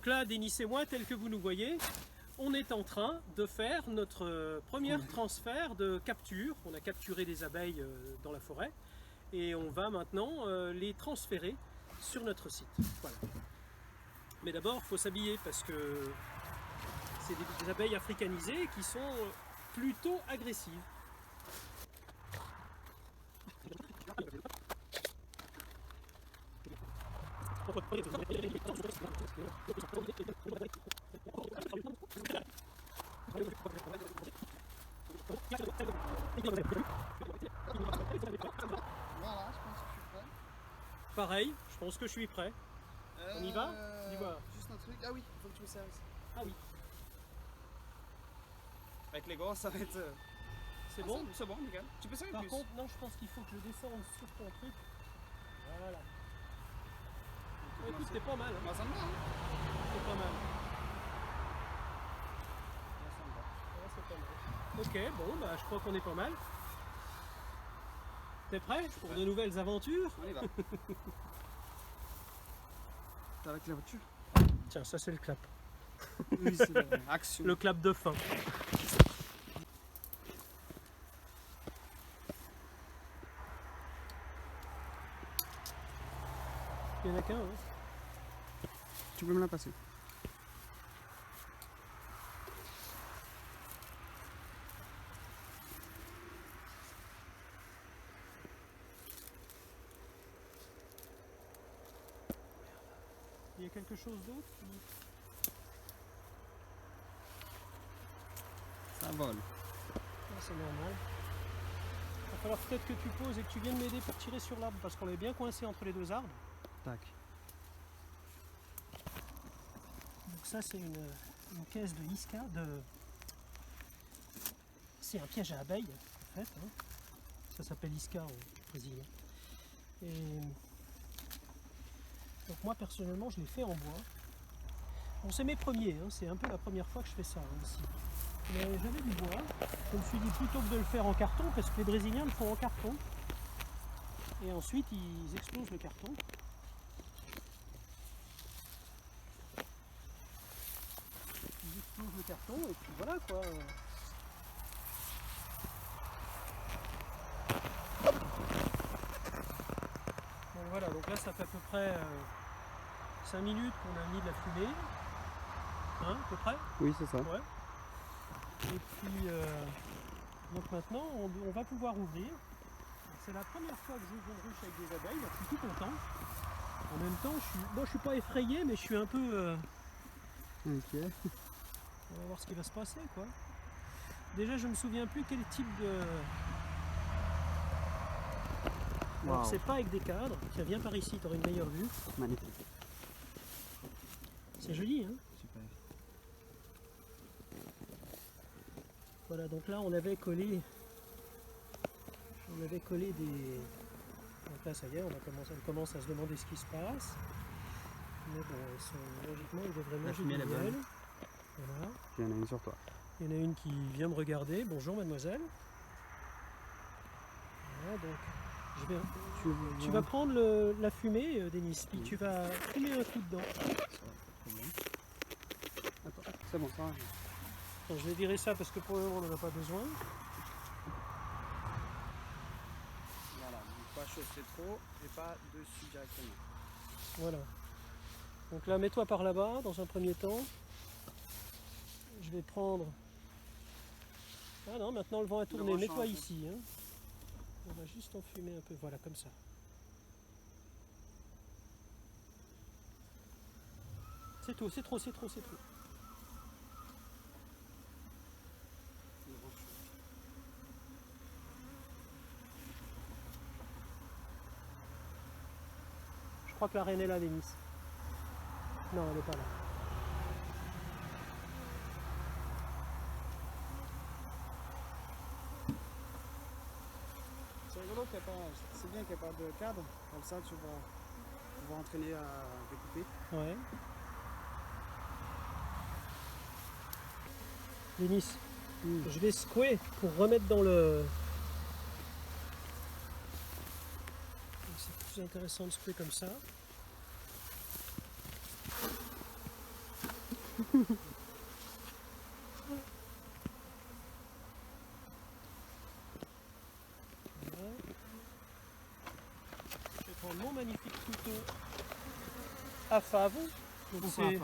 Donc là, Denis et moi, tel que vous nous voyez, on est en train de faire notre premier transfert de capture. On a capturé des abeilles dans la forêt et on va maintenant les transférer sur notre site. Voilà. Mais d'abord, il faut s'habiller parce que c'est des abeilles africanisées qui sont plutôt agressives. Voilà, je pense que je suis prêt. Pareil, je pense que je suis prêt. On y va? Dis-moi. Juste un truc. Ah oui, il faut que tu me serves. Ah oui, Avec les gants, ça va être. c'est bon. C'est bon, nickel. Tu peux servir Par plus. contre, non, je pense qu'il faut que je descende sur ton truc. Voilà. Écoute, c'est pas mal. Hein. Moi, ça me va, hein. C'est pas mal. Moi, ça me va. Ouais, c'est pas mal. Ok, bon, bah, je crois qu'on est pas mal. T'es prêt pour de nouvelles aventures? On y va. T'es avec la voiture? Tiens, ça c'est le clap. Oui, c'est vrai. Action. Le clap de fin. Il y en a qu'un, hein. Tu peux me la passer. Il y a quelque chose d'autre Ça vole. Ah, c'est normal. Il va falloir peut-être que tu poses et que tu viennes m'aider pour tirer sur l'arbre parce qu'on est bien coincé entre les deux arbres. Tac. Donc ça c'est une caisse de Isca, c'est un piège à abeilles en fait. Hein. Ça s'appelle Isca en brésilien. Et donc moi personnellement je l'ai fait en bois. Bon c'est mes premiers, hein. C'est un peu la première fois que je fais ça hein, ici. Mais j'avais du bois, je me suis dit plutôt que de le faire en carton, parce que les Brésiliens le font en carton. Et ensuite ils explosent le carton. Ils explosent le carton et puis voilà quoi. Donc voilà, donc là ça fait à peu près 5 minutes qu'on a mis de la fumée. Hein, à peu près? Oui, c'est ça. Ouais. Et puis donc maintenant on va pouvoir ouvrir. C'est la première fois que j'ouvre une ruche avec des abeilles, donc je suis tout content. En même temps, je suis pas effrayé, mais je suis un peu. Ok. On va voir ce qui va se passer, quoi. Déjà, je me souviens plus quel type de. Alors, Wow. c'est pas avec des cadres. Tiens, viens par ici, tu auras une meilleure vue. Magnifique. C'est joli, hein. Super. Voilà, donc là, on avait collé des. Donc là, ça y est, on commence à se demander ce qui se passe. Mais bon, logiquement, ils devraient manger fumée, du elle est miel. bonne. Voilà. Il y en a une sur toi. Il y en a une qui vient me regarder. Bonjour mademoiselle. Voilà, donc tu vas prendre la fumée, Denis, puis tu vas fumer un coup dedans. Attends, c'est bon, ça va. Attends, je vais virer ça parce que pour le moment on n'en a pas besoin. Voilà, donc pas chausser trop et pas dessus directement. Voilà. Donc là, mets-toi par là-bas dans un premier temps. Je vais prendre. Ah non, maintenant le vent a tourné. vent Mets-toi change. ici. Hein. On va juste enfumer un peu. Voilà, comme ça. C'est tout, c'est trop, c'est trop, c'est trop. Je crois que la reine est là, Denis. Non, elle n'est pas là. C'est rigolo qu'il n'y ait pas. C'est bien qu'il n'y ait pas de cadre, comme ça tu vas entraîner à découper. Ouais. Denis, je vais secouer pour remettre dans le. C'est plus intéressant de secouer comme ça. Je vais prendre mon magnifique couteau à fave. Donc c'est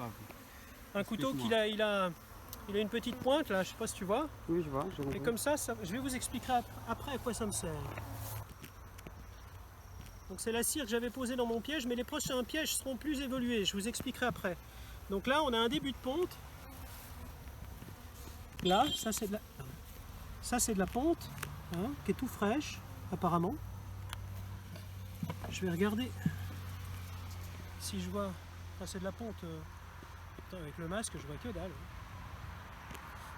un couteau il a une petite pointe là, je sais pas si tu vois. Oui, je vois. Et comme ça, je vais vous expliquer après à quoi ça me sert. Donc c'est la cire que j'avais posée dans mon piège, mais les prochains pièges seront plus évolués, je vous expliquerai après. Donc là, on a un début de ponte. Là, ça c'est de la ponte, hein, qui est tout fraîche, apparemment. Je vais regarder si je vois. Enfin, c'est de la ponte. Attends, avec le masque, je vois que dalle.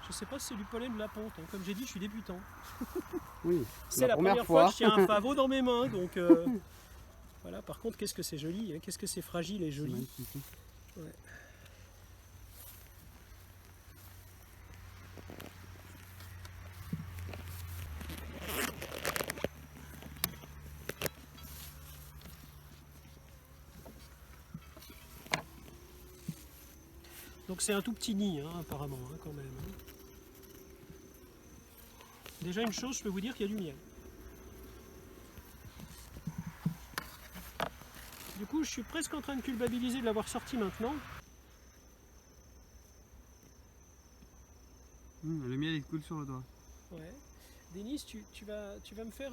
Je sais pas si c'est du pollen ou de la ponte. Hein. Comme j'ai dit, je suis débutant. Oui. C'est la première fois que je tiens un pavot dans mes mains, donc voilà. Par contre, qu'est-ce que c'est joli, hein. Qu'est-ce que c'est fragile et joli. Ouais. Donc c'est un tout petit nid, hein, apparemment, hein, quand même. Hein. Déjà une chose, je peux vous dire qu'il y a du miel. Du coup, je suis presque en train de culpabiliser de l'avoir sorti maintenant. Le miel il coule sur le doigt. Ouais. Denis, tu vas me faire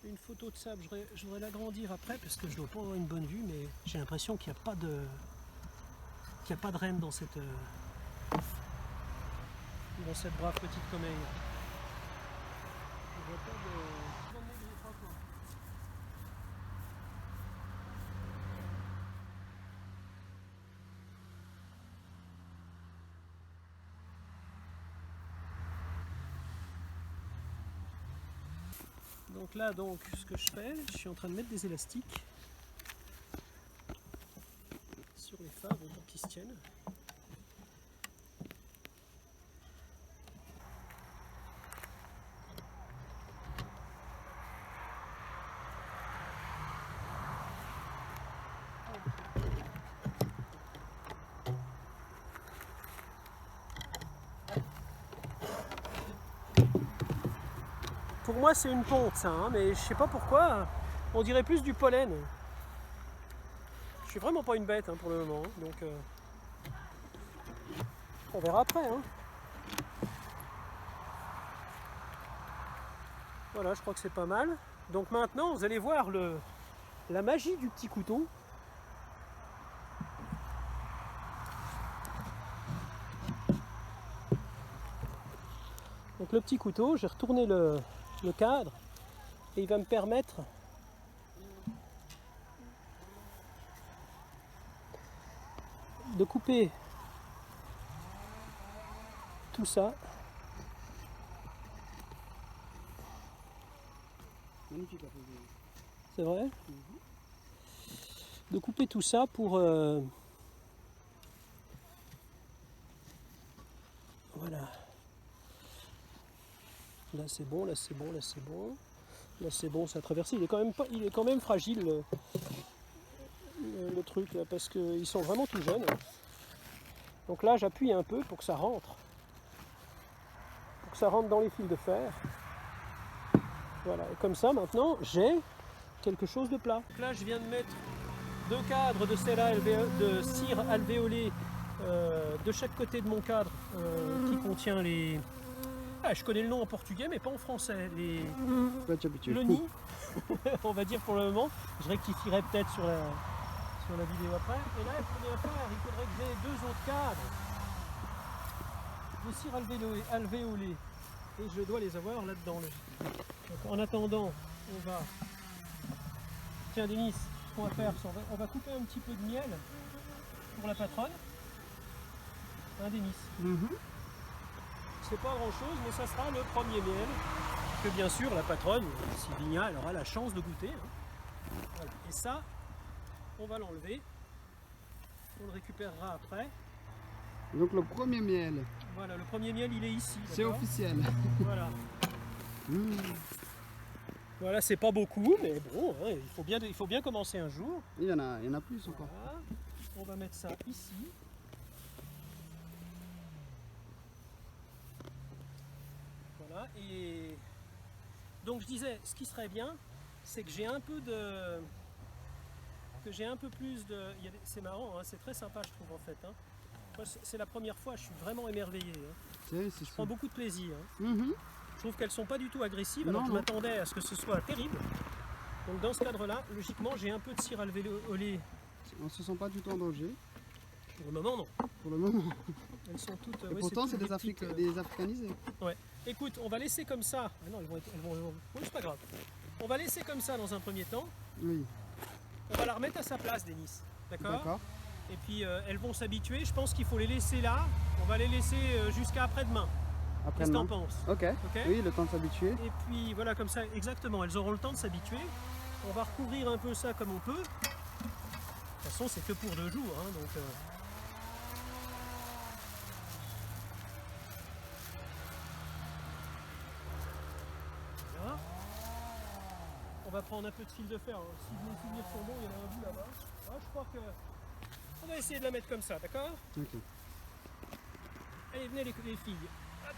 une photo de ça. Je voudrais l'agrandir après parce que je dois pas avoir une bonne vue, mais j'ai l'impression qu'il n'y a pas de reine dans cette brave petite comeille. Je vois pas de... Donc là, ce que je fais, je suis en train de mettre des élastiques sur les faves pour qu'ils se tiennent. Pour moi c'est une ponte ça, hein, mais je sais pas pourquoi, on dirait plus du pollen. Je suis vraiment pas une bête hein, pour le moment, donc on verra après. Hein. Voilà, je crois que c'est pas mal. Donc maintenant vous allez voir la magie du petit couteau. Donc le petit couteau, j'ai retourné le cadre et il va me permettre de couper tout ça. C'est vrai? De couper tout ça pour voilà. Là c'est bon, là c'est bon, là c'est bon. Là c'est bon, ça a traversé. Il est quand même fragile le truc là, parce qu'ils sont vraiment tout jeunes. Donc là j'appuie un peu pour que ça rentre. Pour que ça rentre dans les fils de fer. Voilà, et comme ça maintenant j'ai quelque chose de plat. Donc là je viens de mettre 2 cadres de cire alvéolée de chaque côté de mon cadre qui contient les... Ah, je connais le nom en portugais mais pas en français. Le nid, on va dire pour le moment. Je rectifierai peut-être sur la vidéo après. Et là il faut bien faire, il faudrait que j'ai 2 autres cadres de cire alvéolée. Et je dois les avoir là-dedans. Donc, en attendant, on va... Tiens Denis, ce qu'on va faire, on va couper un petit peu de miel pour la patronne. Hein Denis? C'est pas grand chose, mais ça sera le premier miel que bien sûr la patronne, Sylvia, elle aura la chance de goûter. Hein. Voilà. Et ça, on va l'enlever. On le récupérera après. Donc le premier miel. Voilà, le premier miel il est ici. C'est officiel. Voilà. Voilà, c'est pas beaucoup, mais bon, hein, il faut bien commencer un jour. Il y en a plus encore. Voilà. On va mettre ça ici. Voilà, et donc je disais, ce qui serait bien, c'est que j'ai un peu de... que j'ai un peu plus de... C'est marrant, hein, c'est très sympa je trouve en fait. Hein. Moi, c'est la première fois, je suis vraiment émerveillé. Hein. Je prends beaucoup de plaisir. Hein. Je trouve qu'elles sont pas du tout agressives, alors que je m'attendais à ce que ce soit terrible. Donc dans ce cadre-là, logiquement, j'ai un peu de cire à lever au lait. On ne se sent pas du tout en danger. Pour le moment, non. Pour le moment. Elles sont toutes... Et pourtant, c'est des africanisés. Ouais. Écoute, on va laisser comme ça. Ah non, elles vont... Oui, c'est pas grave. On va laisser comme ça dans un premier temps. Oui. On va la remettre à sa place, Denis. D'accord. D'accord. Et puis elles vont s'habituer. Je pense qu'il faut les laisser là. On va les laisser jusqu'à après-demain. Qu'est-ce que t'en penses? Ok. Oui, le temps de s'habituer. Et puis voilà, comme ça, exactement. Elles auront le temps de s'habituer. On va recouvrir un peu ça comme on peut. De toute façon, c'est que pour 2 jours. Hein, donc, voilà. On va prendre un peu de fil de fer. Hein. Si mes souvenirs sont bons, il y en a un bout là-bas. Ah, je crois que... On va essayer de la mettre comme ça, d'accord? Ok. Allez, venez les filles. Hop.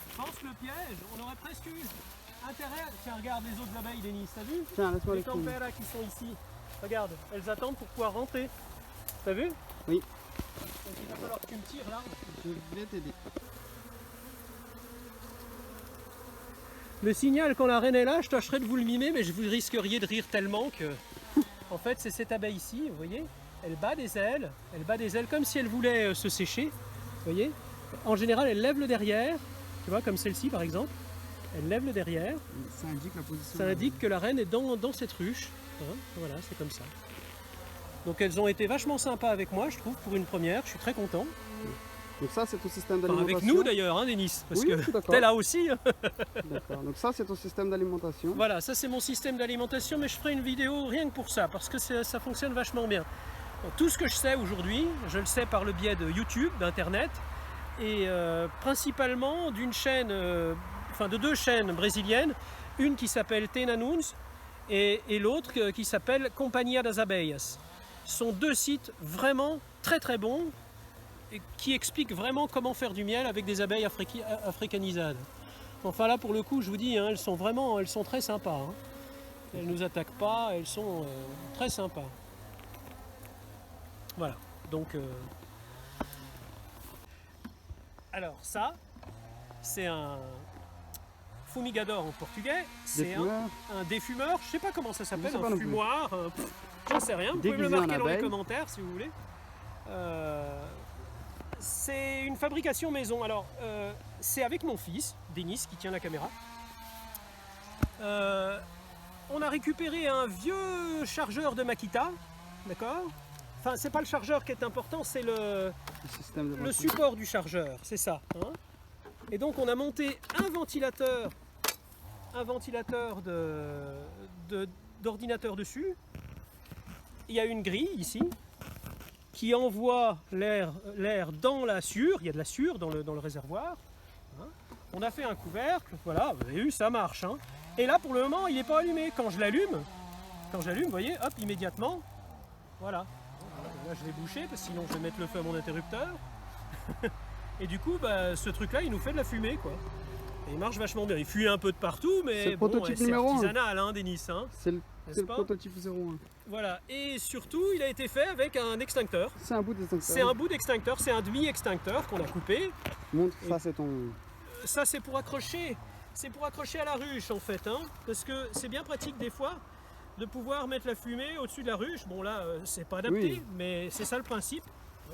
Je pense que le piège, on aurait presque eu intérêt... Tiens, regarde les autres abeilles, Denis, t'as vu? Tiens, laisse-moi les campères qui sont ici. Regarde, elles attendent pour pouvoir rentrer. T'as vu? Oui. Donc il va falloir que tu me tires là. Je vais t'aider. Le signal quand la reine est là, je tâcherai de vous le mimer, mais vous risqueriez de rire tellement que... En fait, c'est cette abeille ici, vous voyez? Elle bat des ailes comme si elle voulait se sécher. Vous voyez? En général, elle lève le derrière. Tu vois, comme celle-ci par exemple. Elle lève le derrière. Ça indique la position. Ça indique que la reine est dans cette ruche. Hein, voilà, c'est comme ça. Donc elles ont été vachement sympas avec moi, je trouve, pour une première. Je suis très content. Donc ça, c'est ton système d'alimentation. Avec nous d'ailleurs, hein, Denis, parce oui, que t'es là aussi. D'accord. Donc ça, c'est ton système d'alimentation. Voilà, ça c'est mon système d'alimentation, mais je ferai une vidéo rien que pour ça, parce que ça fonctionne vachement bien. Donc, tout ce que je sais aujourd'hui, je le sais par le biais de YouTube, d'Internet, et principalement d'une chaîne, de 2 chaînes brésiliennes, une qui s'appelle Tenanuns et l'autre qui s'appelle Companhia das Abelhas. Ce sont 2 sites vraiment très très bons, et qui expliquent vraiment comment faire du miel avec des abeilles africanisades. Enfin là pour le coup je vous dis, hein, elles sont très sympas. Hein. Elles ne nous attaquent pas, elles sont très sympas. Voilà, donc... Alors ça, c'est un fumigador en portugais, c'est un défumeur, je sais pas comment ça s'appelle, un fumoir, j'en sais rien, vous pouvez me le marquer dans les commentaires si vous voulez. C'est une fabrication maison. Alors, c'est avec mon fils, Denis, qui tient la caméra. On a récupéré un vieux chargeur de Makita, d'accord? Enfin, c'est pas le chargeur qui est important, c'est le support du chargeur, c'est ça. Hein, et donc, on a monté un ventilateur d'ordinateur dessus. Il y a une grille ici qui envoie l'air dans la sûre. Il y a de la sûre dans le réservoir. Hein. On a fait un couvercle, voilà, vous avez vu, ça marche. Hein. Et là, pour le moment, il n'est pas allumé. Quand je l'allume, vous voyez, hop, immédiatement, voilà. Là, je vais boucher, parce que sinon, je vais mettre le feu à mon interrupteur. Et du coup, ce truc-là, il nous fait de la fumée, quoi. Et il marche vachement bien. Il fuit un peu de partout, mais bon, c'est artisanal, hein, Denis. Hein, c'est le prototype 01. Voilà, et surtout, il a été fait avec un extincteur. C'est un bout d'extincteur. C'est un bout d'extincteur, c'est un demi-extincteur qu'on a coupé. Montre, ça c'est ton... Ça c'est pour accrocher. C'est pour accrocher à la ruche en fait, hein, parce que c'est bien pratique des fois de pouvoir mettre la fumée au-dessus de la ruche. Bon là, c'est pas adapté, oui, mais c'est ça le principe.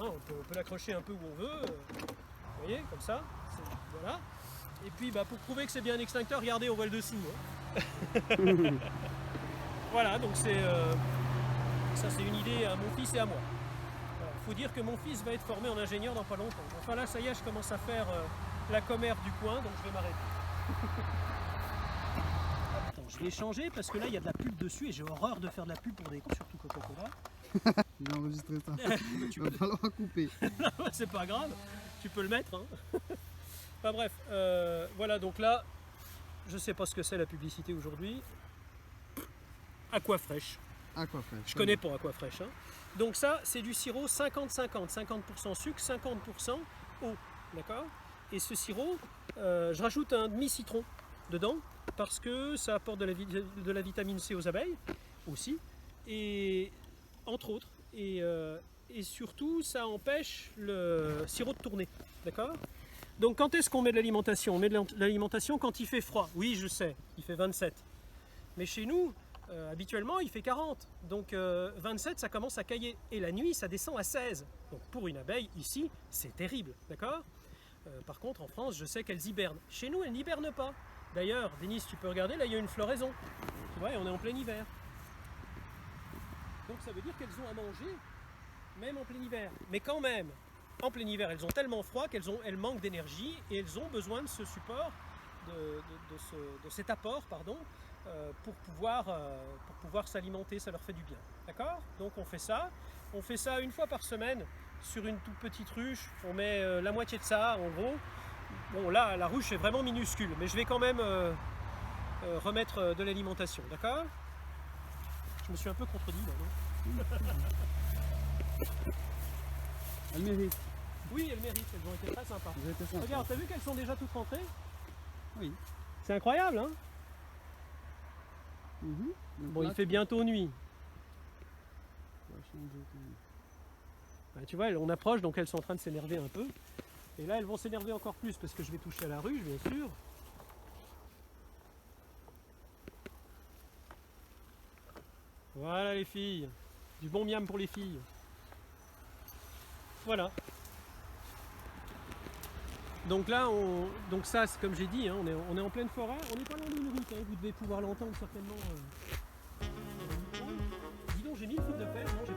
Hein, on peut l'accrocher un peu où on veut. Vous voyez, comme ça. Voilà. Et puis pour prouver que c'est bien un extincteur, regardez, on voit le dessous. Hein. Voilà, donc ça c'est une idée à mon fils et à moi. Il faut dire que mon fils va être formé en ingénieur dans pas longtemps. Enfin là, ça y est, je commence à faire la commère du coin, donc je vais m'arrêter. Attends, je vais changer parce que là, il y a de la pub dessus et j'ai horreur de faire de la pub pour des... surtout Coca-Cola. Il a enregistré ça. Il va falloir couper. C'est pas grave, tu peux le mettre. Hein. Enfin bref, voilà, donc là, je sais pas ce que c'est la publicité aujourd'hui. Aquafresh. Aquafresh. Je connais pas Aquafresh. Hein. Donc ça, c'est du sirop 50-50, 50% sucre, 50% eau, d'accord? Et ce sirop, je rajoute un demi-citron dedans parce que ça apporte de la vitamine C aux abeilles aussi, et entre autres, et surtout ça empêche le sirop de tourner, d'accord? Donc quand est-ce qu'on met de l'alimentation? On met de l'alimentation quand il fait froid. Oui, je sais, il fait 27. Mais chez nous, habituellement, il fait 40. Donc 27, ça commence à cailler. Et la nuit, ça descend à 16. Donc pour une abeille, ici, c'est terrible, d'accord? Par contre, en France, je sais qu'elles hibernent. Chez nous, elles n'hibernent pas. D'ailleurs, Denis, tu peux regarder, là, il y a une floraison. Tu vois, et on est en plein hiver. Donc ça veut dire qu'elles ont à manger, même en plein hiver. Mais quand même, en plein hiver, elles ont tellement froid qu'elles manquent d'énergie et elles ont besoin de ce support, de cet apport, pardon, pour pouvoir s'alimenter, ça leur fait du bien. D'accord? Donc on fait ça une fois par semaine sur une toute petite ruche, on met la moitié de ça en gros. Bon là, la ruche est vraiment minuscule, mais je vais quand même remettre de l'alimentation, d'accord? Je me suis un peu contredit là, non? Elle mérite. Oui, elles méritent, elles ont été très sympas. Vous avez été sympa. Regarde, t'as vu qu'elles sont déjà toutes rentrées? Oui. C'est incroyable, hein? Mhm. Donc Bon, là, il fait bientôt nuit. tu vas changer ton- Tu vois, on approche, donc elles sont en train de s'énerver un peu. Et là, elles vont s'énerver encore plus parce que je vais toucher à la ruche, bien sûr. Voilà les filles. Du bon miam pour les filles. Voilà. Donc là, donc ça, c'est comme j'ai dit, hein, on est en pleine forêt. On n'est pas loin d'une route, hein, vous devez pouvoir l'entendre certainement. Dis donc, j'ai mis le fil de pêche, non, j'ai